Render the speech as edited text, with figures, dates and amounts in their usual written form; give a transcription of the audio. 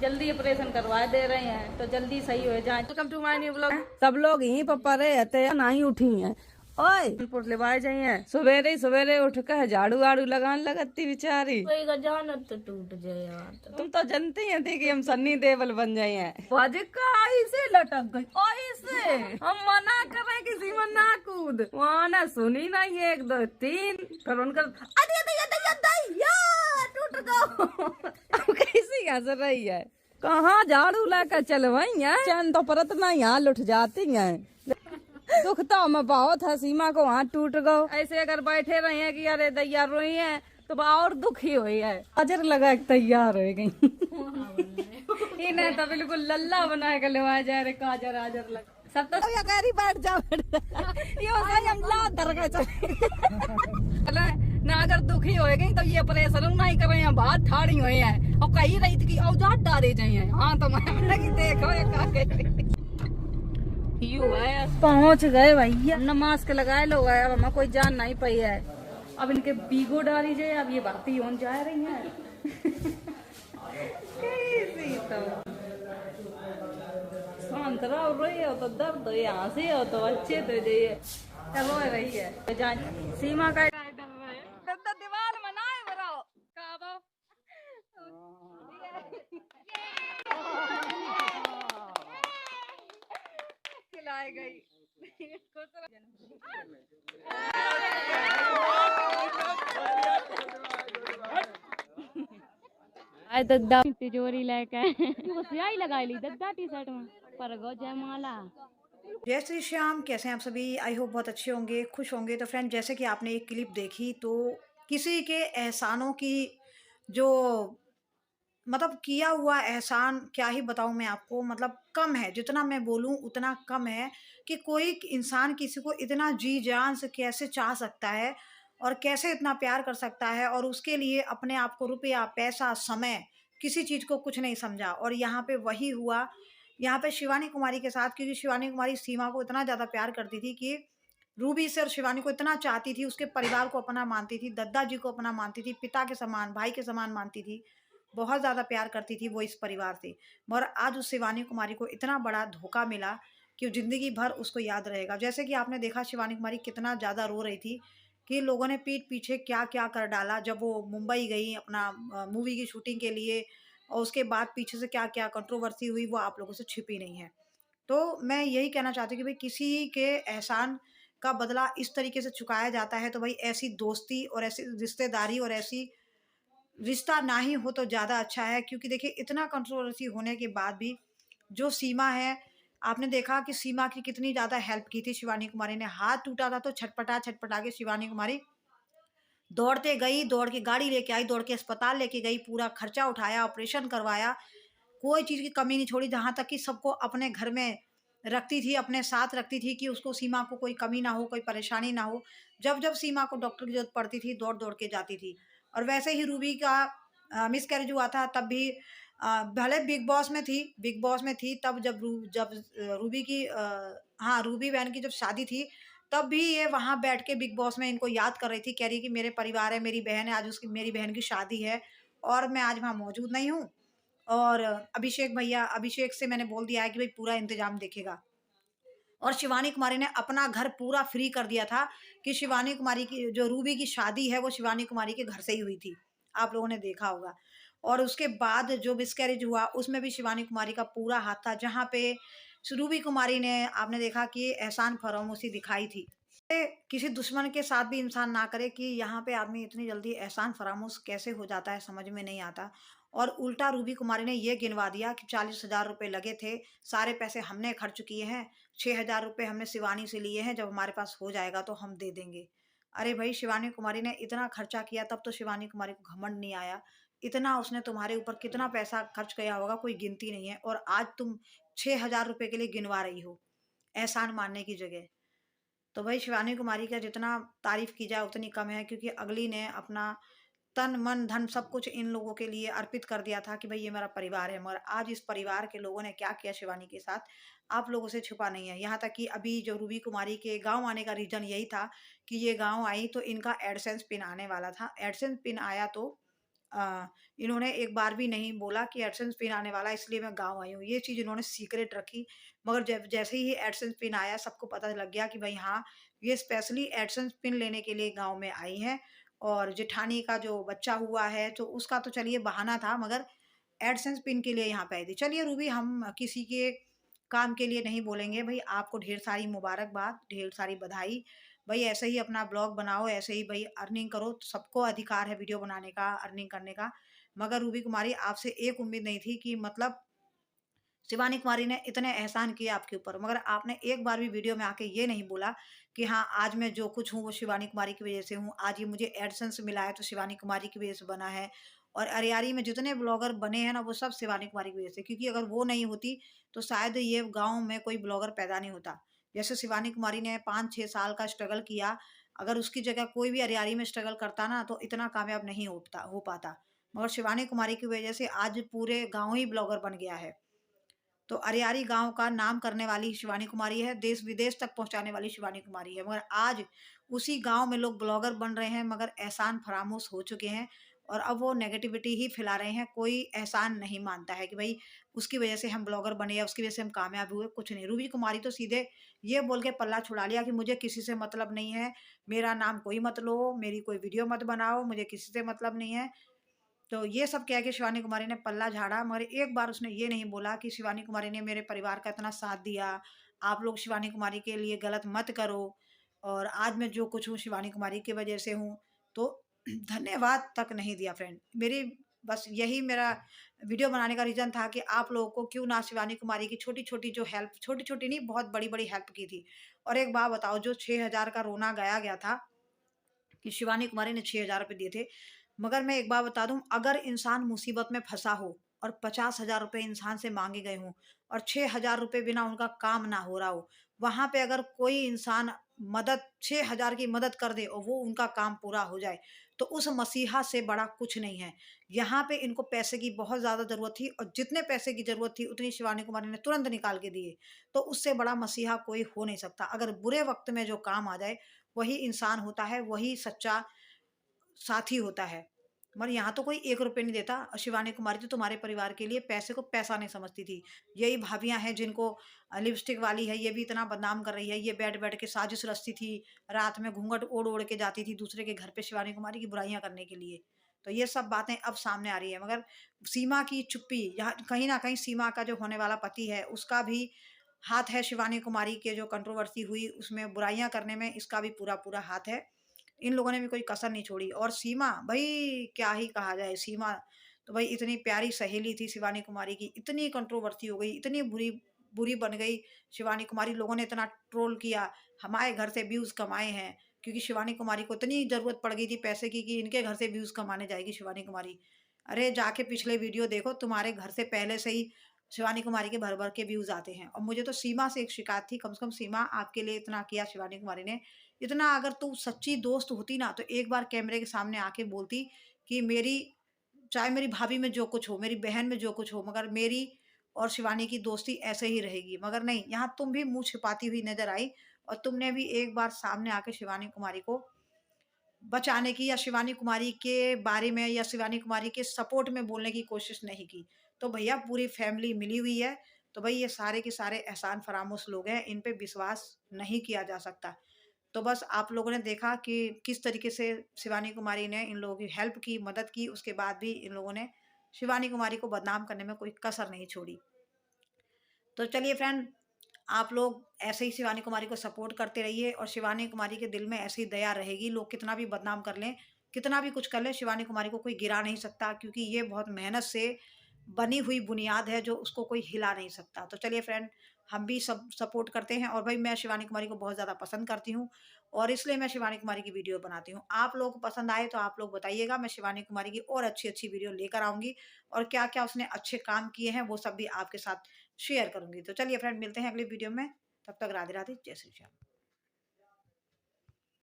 जल्दी ऑपरेशन करवा दे रहे हैं तो जल्दी सही हो जाए। Welcome to my new blog. सब लोग यहीं पर पड़े रहते हैं, ना ही उठी हैं। ओए लेवाए जाइए सवेरे सवेरे उठ कर झाड़ू वाड़ू लगाने लगती बेचारी। कोई जान तो टूट जाए यार। तुम तो जानती हैं थी कि हम सन्नी देवल बन जाए हैं। का ऐसे लटक गई ऐसे हम मना कर रहे किसी में ना कूद, वहाँ ना सुनी ना, ये 1 2 3 फिर उनका टूट गो। अब कैसी हंस रही है, कहाँ झाड़ू लाकर चलवाई है, चैन तो परत ना यहाँ लुट जाती है। दुख तो हमें बहुत है, सीमा को हाथ टूट गो। ऐसे अगर बैठे रहे हैं कि अरे दैया रोई है तो और दुखी हुई है। अजर लगा के तैयार हो गई। इन्हें तो बिल्कुल लल्ला बना के लेवाया जा रहे, काजर आजर लग सब तो बैठ जाओ ये हम लात धर के चले। ना अगर दुखी हो गई तो ये ऑपरेशन नहीं कर रहे हैं, बात ठाड़ी हुई है और कही रही थी कि औजार डाले जाइए। हाँ तो मैं देखो ये पहुंच गए भैया, न मास्क लगाए लोग आए, अब हमें कोई जान नहीं पाई है। अब इनके बीगो डाली जाए, अब ये भर्ती होने जा रही है। तो संतरा हो रही हो तो दर्द हो, यहाँ से हो तो अच्छे तो जाइए रो रही है। जान सीमा का दीवार मनाए बरो खिलाई गई। दद्दा तिजोरी लेके सियाही लगा ली दद्दा टी शर्ट में पर गो जयमाला। जय श्री श्याम, कैसे हैं आप सभी? आई होप बहुत अच्छे होंगे, खुश होंगे। तो फ्रेंड, जैसे कि आपने एक क्लिप देखी तो किसी के एहसानों की जो मतलब किया हुआ एहसान क्या ही बताऊं मैं आपको, मतलब कम है, जितना मैं बोलूं उतना कम है कि कोई इंसान किसी को इतना जी जान से कैसे चाह सकता है और कैसे इतना प्यार कर सकता है और उसके लिए अपने आप को रुपया पैसा समय किसी चीज़ को कुछ नहीं समझा। और यहाँ पे वही हुआ यहाँ पे शिवानी कुमारी के साथ, क्योंकि शिवानी कुमारी सीमा को इतना ज़्यादा प्यार करती थी कि रूबी से और शिवानी को इतना चाहती थी, उसके परिवार को अपना मानती थी, दद्दा जी को अपना मानती थी, पिता के समान भाई के समान मानती थी, बहुत ज़्यादा प्यार करती थी वो इस परिवार से। मगर आज उस शिवानी कुमारी को इतना बड़ा धोखा मिला कि ज़िंदगी भर उसको याद रहेगा। जैसे कि आपने देखा शिवानी कुमारी कितना ज़्यादा रो रही थी कि लोगों ने पीठ पीछे क्या क्या कर डाला जब वो मुंबई गई अपना मूवी की शूटिंग के लिए, और उसके बाद पीछे से क्या क्या कंट्रोवर्सी हुई वो आप लोगों से छिपी नहीं है। तो मैं यही कहना चाहती हूँ कि भाई किसी के एहसान का बदला इस तरीके से चुकाया जाता है तो भाई ऐसी दोस्ती और ऐसी रिश्तेदारी और ऐसी रिश्ता ना ही हो तो ज़्यादा अच्छा है। क्योंकि देखिए इतना कंट्रोवर्सी होने के बाद भी जो सीमा है, आपने देखा कि सीमा की कितनी ज़्यादा हेल्प की थी शिवानी कुमारी ने। हाथ टूटा था तो छटपटा छटपटा के शिवानी कुमारी दौड़ते गई, दौड़ के गाड़ी लेके आई, दौड़ के अस्पताल लेके गई, पूरा खर्चा उठाया, ऑपरेशन करवाया, कोई चीज़ की कमी नहीं छोड़ी। जहाँ तक कि सबको अपने घर में रखती थी, अपने साथ रखती थी कि उसको सीमा को कोई कमी ना हो, कोई परेशानी ना हो। जब जब सीमा को डॉक्टर की ज़रूरत पड़ती थी दौड़ दौड़ के जाती थी। और वैसे ही रूबी का मिसकैरेज हुआ था तब भी भले बिग बॉस में थी, बिग बॉस में थी तब जब रूबी की हाँ रूबी बहन की जब शादी थी तब भी ये वहाँ बैठ के बिग बॉस में इनको याद कर रही थी, कह रही कि मेरे परिवार है, मेरी बहन है, आज उसकी मेरी बहन की शादी है और मैं आज वहाँ मौजूद नहीं हूँ। और अभिषेक से मैंने बोल दिया है कि भाई पूरा इंतजाम देखेगा। और शिवानी कुमारी ने अपना घर पूरा फ्री कर दिया था कि शिवानी कुमारी की जो रूबी की शादी है वो शिवानी कुमारी के घर से ही हुई थी, आप लोगों ने देखा होगा। और उसके बाद जो मिसकैरेज हुआ उसमें भी शिवानी कुमारी का पूरा हाथ था, जहाँ पे रूबी कुमारी ने आपने देखा कि एहसान फरामोशी दिखाई थी। किसी दुश्मन के साथ भी इंसान ना करे कि यहाँ पे आदमी इतनी जल्दी एहसान फरामोश कैसे हो जाता है, समझ में नहीं आता। और उल्टा रूबी कुमारी ने ये गिनवा दिया कि 40,000 रुपये लगे थे, सारे पैसे हमने खर्च किए हैं, 6,000 रुपये हमने शिवानी से लिए हैं, जब हमारे पास हो जाएगा तो हम दे देंगे। अरे भाई, शिवानी कुमारी ने इतना खर्चा किया तब तो शिवानी कुमारी को घमंड नहीं आया, इतना उसने तुम्हारे ऊपर कितना पैसा खर्च किया होगा कोई गिनती नहीं है, और आज तुम 6,000 रुपये के लिए गिनवा रही हो एहसान मानने की जगह। तो भाई शिवानी कुमारी का जितना तारीफ की जाए उतनी कम है, क्योंकि अगली ने अपना तन मन धन सब कुछ इन लोगों के लिए अर्पित कर दिया था कि भाई ये मेरा परिवार है। मगर आज इस परिवार के लोगों ने क्या किया शिवानी के साथ, आप लोगों से छुपा नहीं है। यहाँ तक कि अभी जो रूबी कुमारी के गांव आने का रीजन यही था कि ये गांव आई तो इनका एडसेंस पिन आने वाला था। एडसेंस पिन आया तो इन्होंने एक बार भी नहीं बोला कि एडसेंस पिन आने वाला है इसलिए मैं गाँव आई हूँ। ये चीज़ इन्होंने सीक्रेट रखी। मगर जब जैसे ही एडसेंस पिन आया सबको पता लग गया कि भाई हाँ, ये स्पेशली एडसेंस पिन लेने के लिए गाँव में आई हैं। और जेठानी का जो बच्चा हुआ है तो उसका तो चलिए बहाना था, मगर एडसेंस पिन के लिए यहाँ पे आई थी। चलिए रूबी, हम किसी के काम के लिए नहीं बोलेंगे भई, आपको ढेर सारी मुबारकबाद, ढेर सारी बधाई। भई ऐसे ही अपना ब्लॉग बनाओ, ऐसे ही भई अर्निंग करो, सबको अधिकार है वीडियो बनाने का, अर्निंग करने का। मगर रूबी कुमारी, आपसे एक उम्मीद नहीं थी कि मतलब शिवानी कुमारी ने इतने एहसान किए आपके ऊपर, मगर आपने एक बार भी वीडियो में आके ये नहीं बोला कि हाँ, आज मैं जो कुछ हूँ वो शिवानी कुमारी की वजह से हूँ। आज ये मुझे एडसेंस मिला है तो शिवानी कुमारी की वजह से बना है। और अरियारी में जितने ब्लॉगर बने हैं ना, वो सब शिवानी कुमारी की वजह से, क्योंकि अगर वो नहीं होती तो शायद ये गाँव में कोई ब्लॉगर पैदा नहीं होता। जैसे शिवानी कुमारी ने 5-6 साल का स्ट्रगल किया, अगर उसकी जगह कोई भी अरियारी में स्ट्रगल करता ना तो इतना कामयाब नहीं हो पाता। मगर शिवानी कुमारी की वजह से आज पूरे गाँव ही ब्लॉगर बन गया है। तो अरियारी गाँव का नाम करने वाली शिवानी कुमारी है, देश-विदेश तक पहुँचाने वाली शिवानी कुमारी है। मगर आज उसी गाँव में लोग ब्लॉगर बन रहे हैं, मगर एहसान फरामोश हो चुके हैं और अब वो नेगेटिविटी ही फैला रहे हैं। कोई एहसान नहीं मानता है कि भई उसकी वज़ह से हम ब्लॉगर बने या उसकी वज़ह से हम कामयाब हुए, कुछ नहीं। रूबी कुमारी तो सीधे ये बोल के पल्ला छुड़ा लिया कि मुझे किसी से मतलब नहीं है, मेरा नाम कोई मत लो, मेरी कोई वीडियो मत बनाओ, मुझे किसी से मतलब नहीं है। तो ये सब कह के शिवानी कुमारी ने पल्ला झाड़ा, मगर एक बार उसने ये नहीं बोला कि शिवानी कुमारी ने मेरे परिवार का इतना साथ दिया, आप लोग शिवानी कुमारी के लिए गलत मत करो और आज मैं जो कुछ हूँ शिवानी कुमारी की वजह से हूँ। तो धन्यवाद तक नहीं दिया फ्रेंड। मेरी बस यही मेरा वीडियो बनाने का रीज़न था कि आप लोगों को क्यों ना शिवानी कुमारी की छोटी-छोटी जो हेल्प, छोटी-छोटी नहीं बहुत बड़ी-बड़ी हेल्प की थी। और एक बात बताओ, जो 6000 का रोना गाया गया था कि शिवानी कुमारी ने 6000 रुपए दिए थे। मगर मैं एक बात बता दूँ, अगर इंसान मुसीबत में फँसा हो और 50,000 रुपए इंसान से माँगे गए हों और 6000 रुपए बिना उनका काम ना हो रहा हो, वहाँ पे अगर कोई इंसान मदद 6000 की मदद कर दे और वो उनका काम पूरा हो जाए, तो उस मसीहा से बड़ा कुछ नहीं है। यहाँ पे इनको पैसे की बहुत ज़्यादा ज़रूरत थी और जितने पैसे की ज़रूरत थी उतनी शिवानी कुमारी ने तुरंत निकाल के दिए। तो उससे बड़ा मसीहा कोई हो नहीं सकता। अगर बुरे वक़्त में जो काम आ जाए, वही इंसान होता है, वही सच्चा साथी होता है। मगर यहाँ तो कोई 1 रुपए नहीं देता और शिवानी कुमारी तो तुम्हारे परिवार के लिए पैसे को पैसा नहीं समझती थी। यही भाभियाँ हैं जिनको लिपस्टिक वाली है, ये भी इतना बदनाम कर रही है, ये बैठ-बैठ के साजिश रचती थी, रात में घूँघट ओढ़-ओढ़ के जाती थी दूसरे के घर पे शिवानी कुमारी की बुराइयाँ करने के लिए। तो ये सब बातें अब सामने आ रही है, मगर सीमा की चुप्पी, यहाँ कहीं न कहीं सीमा का जो होने वाला पति है, उसका भी हाथ है। शिवानी कुमारी के जो कंट्रोवर्सी हुई, उसमें बुराइयाँ करने में इसका भी पूरा-पूरा हाथ है। इन लोगों ने भी कोई कसर नहीं छोड़ी। और सीमा, भई क्या ही कहा जाए, सीमा तो भई इतनी प्यारी सहेली थी शिवानी कुमारी की, इतनी कंट्रोवर्सी हो गई, इतनी बुरी बुरी बन गई शिवानी कुमारी, लोगों ने इतना ट्रोल किया, हमारे घर से व्यूज़ कमाए हैं, क्योंकि शिवानी कुमारी को इतनी ज़रूरत पड़ गई थी पैसे की कि इनके घर से व्यूज़ कमाने जाएगी शिवानी कुमारी। अरे जाके पिछले वीडियो देखो, तुम्हारे घर से पहले से ही शिवानी कुमारी के भर-भर के व्यूज़ आते हैं। और मुझे तो सीमा से एक शिकायत थी, कम से कम सीमा, आपके लिए इतना किया शिवानी कुमारी ने, इतना अगर तू सच्ची दोस्त होती ना तो एक बार कैमरे के सामने आके बोलती कि मेरी, चाहे मेरी भाभी में जो कुछ हो, मेरी बहन में जो कुछ हो, मगर मेरी और शिवानी की दोस्ती ऐसे ही रहेगी। मगर नहीं, यहाँ तुम भी मुँह छिपाती हुई नज़र आई और तुमने भी एक बार सामने आके शिवानी कुमारी को बचाने की या शिवानी कुमारी के बारे में या शिवानी कुमारी के सपोर्ट में बोलने की कोशिश नहीं की। तो भैया पूरी फैमिली मिली हुई है, तो भई ये सारे के सारे एहसान फरामोश लोग हैं, इन पे विश्वास नहीं किया जा सकता। तो बस आप लोगों ने देखा कि किस तरीके से शिवानी कुमारी ने इन लोगों की हेल्प की, मदद की, उसके बाद भी इन लोगों ने शिवानी कुमारी को बदनाम करने में कोई कसर नहीं छोड़ी। तो चलिए फ्रेंड, आप लोग ऐसे ही शिवानी कुमारी को सपोर्ट करते रहिए और शिवानी कुमारी के दिल में ऐसी दया रहेगी। लोग कितना भी बदनाम कर लें, कितना भी कुछ कर लें, शिवानी कुमारी को कोई गिरा नहीं सकता, क्योंकि ये बहुत मेहनत से बनी हुई बुनियाद है जो उसको कोई हिला नहीं सकता। तो चलिए फ्रेंड, हम भी सब सपोर्ट करते हैं और भाई मैं शिवानी कुमारी को बहुत ज़्यादा पसंद करती हूँ और इसलिए मैं शिवानी कुमारी की वीडियो बनाती हूँ। आप लोगों को पसंद आए तो आप लोग बताइएगा, मैं शिवानी कुमारी की और अच्छी-अच्छी वीडियो लेकर आऊँगी और क्या-क्या उसने अच्छे काम किए हैं वो सब भी आपके साथ शेयर करूँगी। तो चलिए फ्रेंड, मिलते हैं अगली वीडियो में। तब तक राधे राधे, जय श्री श्याम।